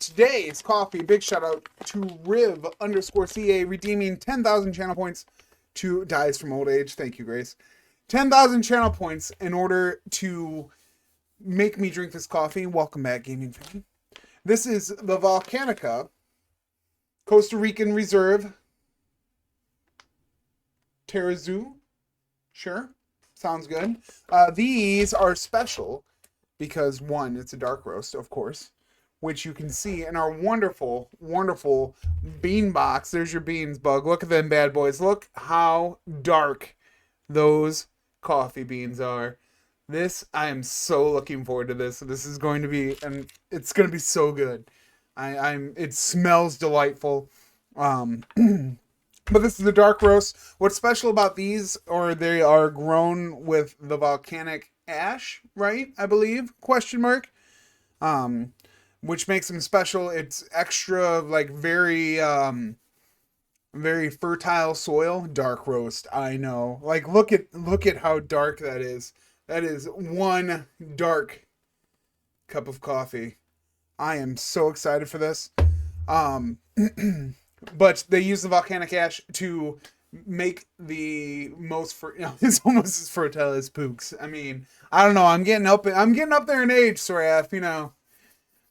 today's coffee, big shout out to Riv_CA redeeming 10,000 channel points to Dies from Old Age. Thank you, Grace. 10,000 channel points in order to make me drink this coffee. Welcome back, gaming fan. This is the Volcanica Costa Rican Reserve Tarrazu. Sure, sounds good. These are special because, one, it's a dark roast, of course, which you can see in our wonderful, wonderful bean box. There's your beans, Bug. Look at them bad boys. Look how dark those coffee beans are. I am so looking forward to this. This is going to be, and it's going to be so good. It smells delightful. But this is a dark roast. What's special about these, or they are grown with the volcanic ash, right? I believe, question mark. Which makes them special. It's extra, like, very fertile soil. Dark roast, I know. Like, look at how dark that is. That is one dark cup of coffee. I am so excited for this. But they use the volcanic ash to make the most it's almost as fertile as Pooks. I mean, I don't know. I'm getting up there in age, Soraf. You know,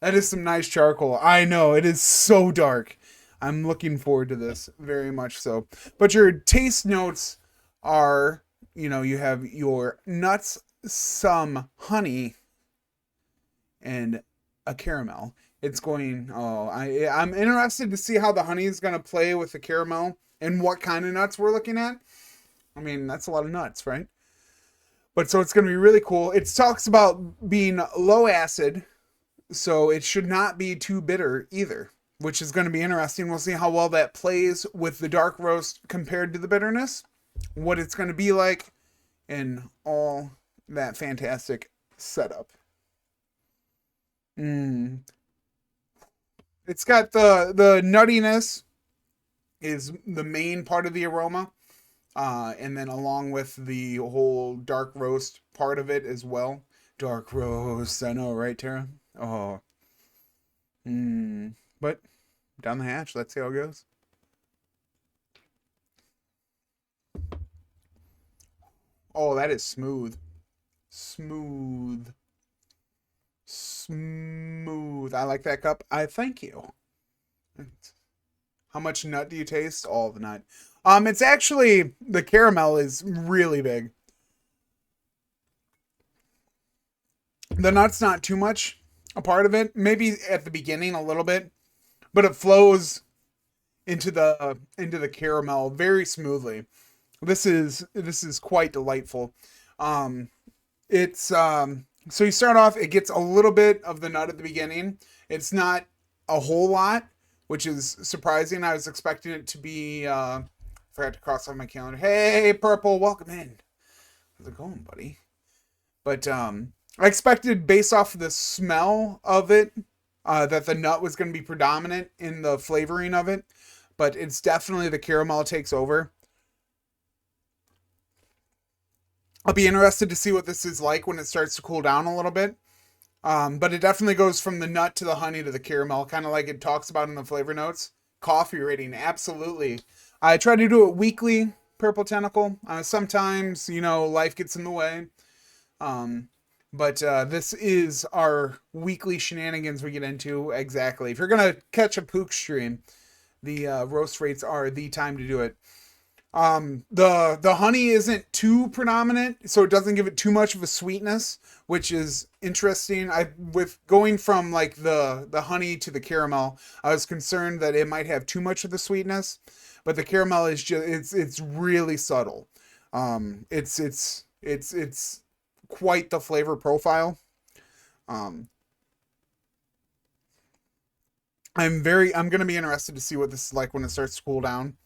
that is some nice charcoal. I know it is so dark. I'm looking forward to this very much so. But your taste notes are, you have your nuts, some honey, and a caramel. It's going, I'm interested to see how the honey is going to play with the caramel and what kind of nuts we're looking at. I mean, that's a lot of nuts, right? But so it's going to be really cool. It talks about being low acid, so it should not be too bitter either, which is going to be interesting. We'll see how well that plays with the dark roast compared to the bitterness, what it's going to be like, and all that fantastic setup. It's got the nuttiness is the main part of the aroma. And then along with the whole dark roast part of it as well. Dark roast, I know, right, Tara? Oh. But down the hatch, let's see how it goes. Oh, that is smooth. Smooth. I like that cup. I thank you. How much nut do you taste? All the nut. It's actually, the caramel is really big. The nut's not too much a part of it. Maybe at the beginning a little bit, but it flows into the caramel very smoothly. This is quite delightful. So you start off, it gets a little bit of the nut at the beginning. It's not a whole lot, which is surprising. I was expecting it to be, forgot to cross off my calendar. Hey, Purple, welcome in. How's it going, buddy? But I expected, based off of the smell of it, that the nut was going to be predominant in the flavoring of it. But it's definitely the caramel takes over. I'll be interested to see what this is like when it starts to cool down a little bit. But it definitely goes from the nut to the honey to the caramel, kind of like it talks about in the flavor notes. Coffee rating, absolutely. I try to do it weekly, Purple Tentacle. Sometimes, life gets in the way. But this is our weekly shenanigans we get into. Exactly. If you're going to catch a Pook stream, the roast rates are the time to do it. The honey isn't too predominant, so it doesn't give it too much of a sweetness, which is interesting. With going from like the honey to the caramel, I was concerned that it might have too much of the sweetness, but the caramel is just, it's really subtle. It's quite the flavor profile. I'm going to be interested to see what this is like when it starts to cool down.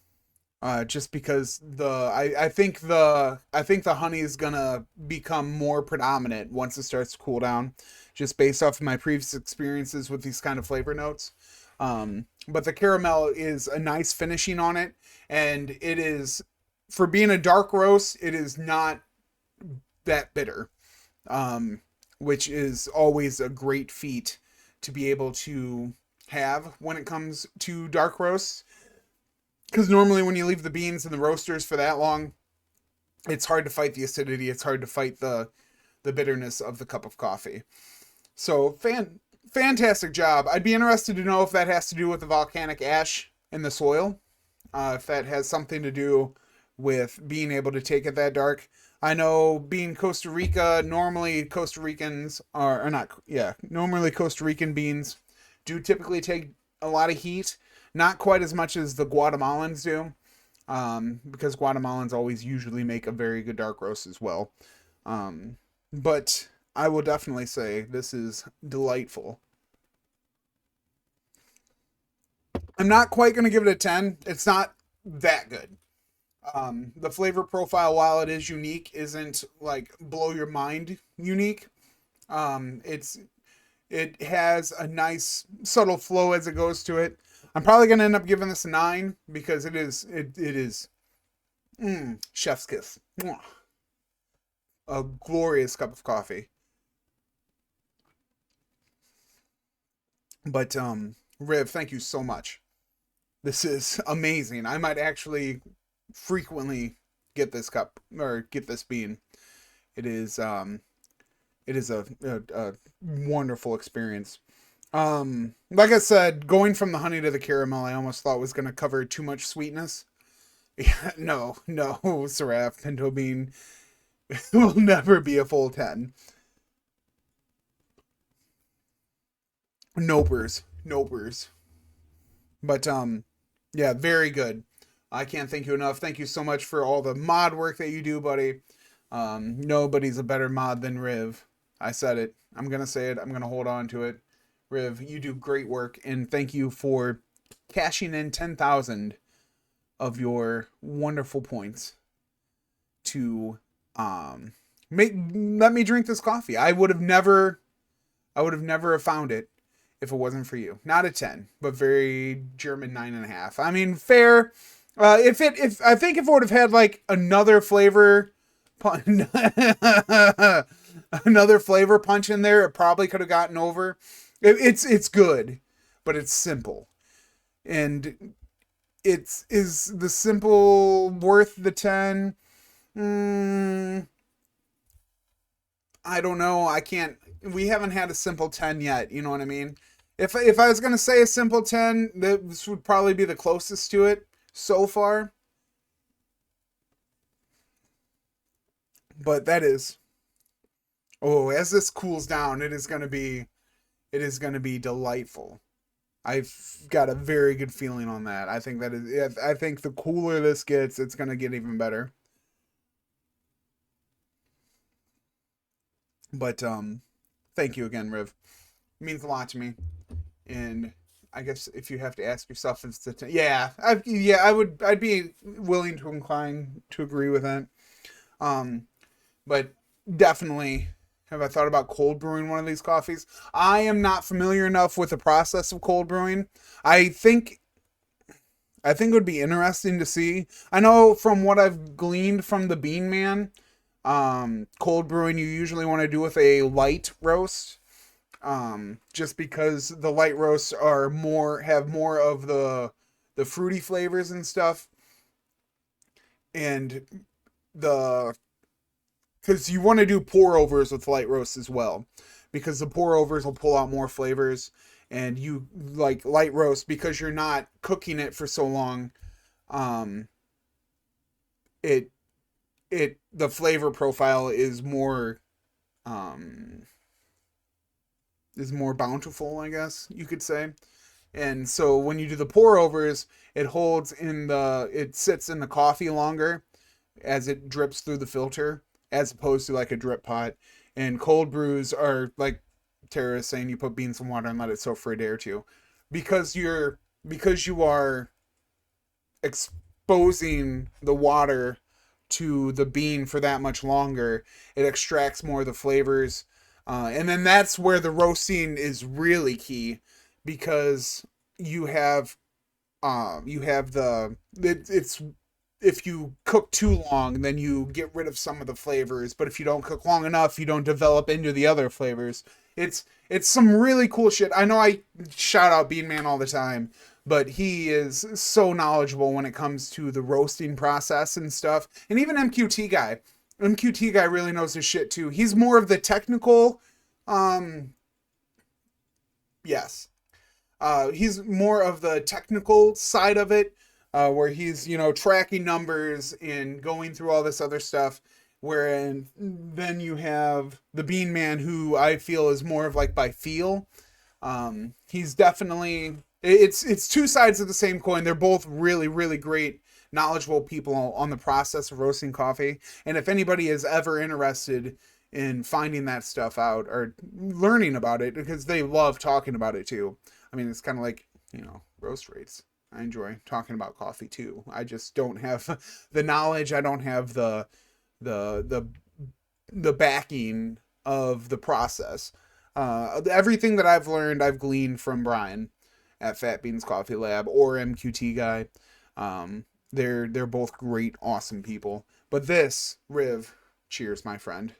Just because I think the honey is gonna become more predominant once it starts to cool down, just based off of my previous experiences with these kind of flavor notes. But the caramel is a nice finishing on it, and it is, for being a dark roast, it is not that bitter, which is always a great feat to be able to have when it comes to dark roasts. Because normally when you leave the beans in the roasters for that long, it's hard to fight the acidity. It's hard to fight the bitterness of the cup of coffee. So fantastic job. I'd be interested to know if that has to do with the volcanic ash in the soil. If that has something to do with being able to take it that dark. I know being Costa Rica, normally Costa Ricans are, or not, yeah, normally Costa Rican beans do typically take a lot of heat. Not quite as much as the Guatemalans do, because Guatemalans always usually make a very good dark roast as well. But I will definitely say this is delightful. I'm not quite going to give it a 10. It's not that good. The flavor profile, while it is unique, isn't like blow your mind unique. It's it has a nice subtle flow as it goes to it. I'm probably gonna end up giving this a 9 because it is chef's kiss. Mwah. A glorious cup of coffee. But Riv, thank you so much. This is amazing. I might actually frequently get this cup or get this bean. It is it is a wonderful experience. Like I said, going from the honey to the caramel, I almost thought was going to cover too much sweetness. Yeah, no, Seraph Pinto Bean will never be a full 10. Nopers. But yeah, very good. I can't thank you enough. Thank you so much for all the mod work that you do, buddy. Nobody's a better mod than Riv. I said it. I'm gonna say it. I'm gonna hold on to it. Riv, you do great work, and thank you for cashing in 10,000 of your wonderful points to make let me drink this coffee. I would have never have found it if it wasn't for you. Not a 10, but very German 9.5. I mean, fair. If I think if it would have had like another flavor, another flavor punch in there, it probably could have gotten over. It's good, but it's simple, and it's is the simple worth the 10. Mm, I don't know. I can't. We haven't had a simple 10 yet. You know what I mean? If I was gonna say a simple 10, this would probably be the closest to it so far. But that is, oh, as this cools down, it is gonna be delightful. I've got a very good feeling on that. I think that is. Yeah, I think the cooler this gets, it's gonna get even better. But thank you again, Riv. It means a lot to me. And I guess if you have to ask yourself, if it's yeah, I would, I'd be willing to incline to agree with that. Um, but definitely, have I thought about cold brewing one of these coffees? I am not familiar enough with the process of cold brewing. I think I think it would be interesting to see. I know from what I've gleaned from the Bean Man, cold brewing you usually want to do with a light roast, just because the light roasts are more have more of the fruity flavors and stuff, and the because you want to do pour overs with light roasts as well, because the pour overs will pull out more flavors, and you like light roast because you're not cooking it for so long. Um, it the flavor profile um is more bountiful, I guess you could say. And so when you do the pour overs, it sits in the coffee longer as it drips through the filter, as opposed to like a drip pot. And cold brews are like Tara is saying, you put beans in water and let it soak for a day or two, because you are exposing the water to the bean for that much longer. It extracts more of the flavors, and then that's where the roasting is really key, because you have the it's if you cook too long, then you get rid of some of the flavors. But if you don't cook long enough, you don't develop into the other flavors. It's some really cool shit. I know I shout out Bean Man all the time, but he is so knowledgeable when it comes to the roasting process and stuff. And even MQT guy. MQT guy really knows his shit too. He's more of the technical, yes. He's more of the technical side of it, where he's, tracking numbers and going through all this other stuff. Wherein then you have the Bean Man, who I feel is more of like by feel. He's definitely, it's two sides of the same coin. They're both really, really great, knowledgeable people on the process of roasting coffee. And if anybody is ever interested in finding that stuff out or learning about it, because they love talking about it too. I mean, it's kind of like, roast rates. I enjoy talking about coffee too. I just don't have the knowledge. I don't have the the backing of the process. Everything that I've learned, I've gleaned from Brian at Fat Beans Coffee Lab or MQT guy. They're both great, awesome people. But this, Riv, cheers, my friend.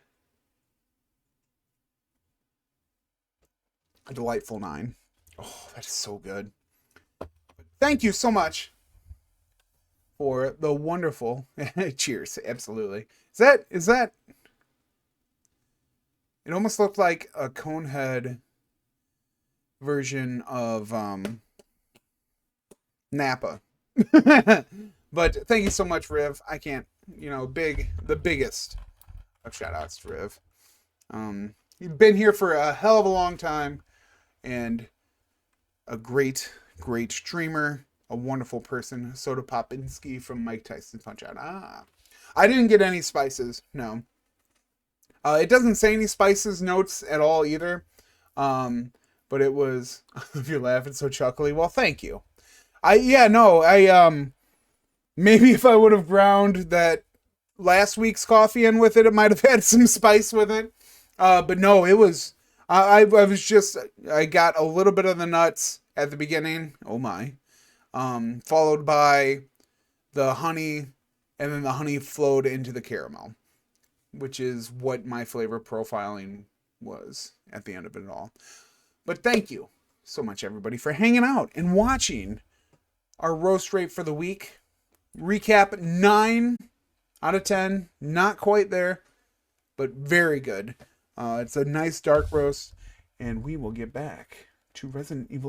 A delightful 9. Oh, that is so good. Thank you so much for the wonderful cheers. Absolutely. Is that it almost looked like a Conehead version of Napa. But thank you so much, Riv. I can't, the biggest of shout outs to Riv. You've been here for a hell of a long time and a great, great streamer, a wonderful person. Soda Popinski from Mike Tyson Punch Out. I didn't get any spices, no. It doesn't say any spices notes at all either. But it was, if you're laughing so chuckly, well, thank you. Maybe if I would have ground that last week's coffee in with it, it might have had some spice with it. But no, it was, I got a little bit of the nuts at the beginning. Oh my. Followed by the honey, and then the honey flowed into the caramel, which is what my flavor profiling was at the end of it all. But thank you so much, everybody, for hanging out and watching our roast rate for the week. Recap, 9 out of 10. Not quite there, but very good. It's a nice dark roast, and we will get back to Resident Evil